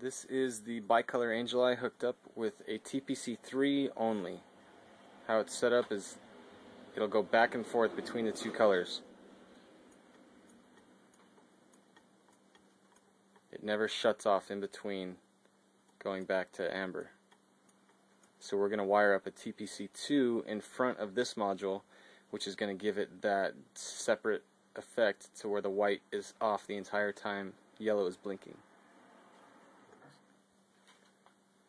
This is the bicolor angel eye hooked up with a TPC3 only. How it's set up is it'll go back and forth between the two colors. It never shuts off in between going back to amber. So we're going to wire up a TPC2 in front of this module, which is going to give it that separate effect to where the white is off the entire time yellow is blinking.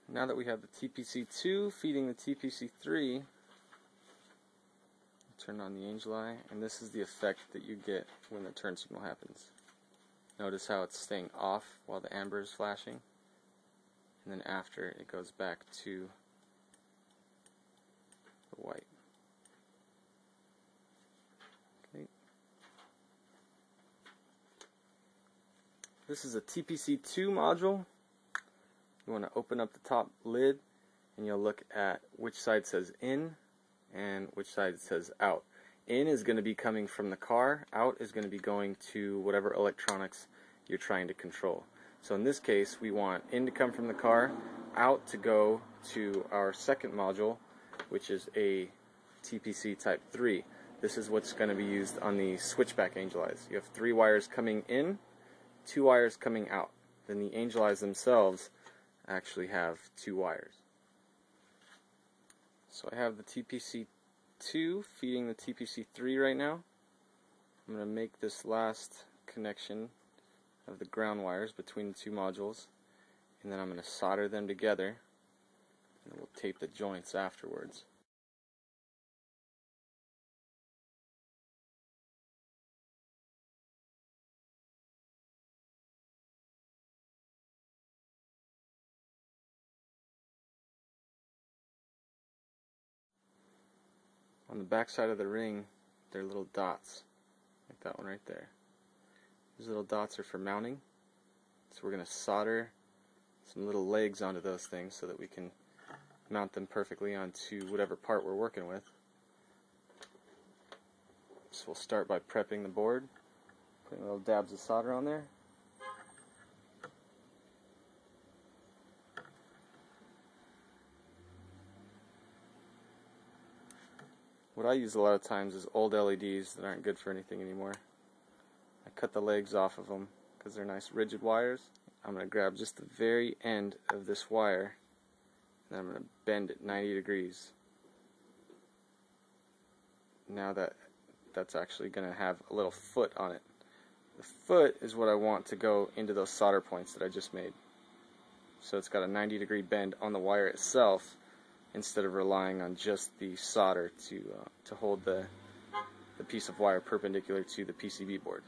Now that we have the TPC2 feeding the TPC3, turn on the angel eye, and this is the effect that you get when the turn signal happens. Notice how it's staying off while the amber is flashing, and then after it goes back to the white. Okay. This is a TPC2 module. You want to open up the top lid and you'll look at which side says in and which side says out. In is going to be coming from the car, out is going to be going to whatever electronics you're trying to control. So in this case we want in to come from the car, out to go to our second module, which is a TPC type 3. This is what's going to be used on the switchback angel eyes. You have 3 wires coming in, 2 wires coming out. Then the angel eyes themselves actually have 2 wires. So I have the TPC2 feeding the TPC3 right now. I'm going to make this last connection of the ground wires between the 2 modules, and then I'm going to solder them together, and we'll tape the joints afterwards. On the back side of the ring, there are little dots, like that one right there. These little dots are for mounting, so we're going to solder some little legs onto those things so that we can mount them perfectly onto whatever part we're working with. So we'll start by prepping the board, putting little dabs of solder on there. What I use a lot of times is old LEDs that aren't good for anything anymore. I cut the legs off of them because they're nice rigid wires. I'm going to grab just the very end of this wire and I'm going to bend it 90 degrees. Now that's actually going to have a little foot on it. The foot is what I want to go into those solder points that I just made. So it's got a 90-degree bend on the wire itself, instead of relying on just the solder to hold the piece of wire perpendicular to the PCB board.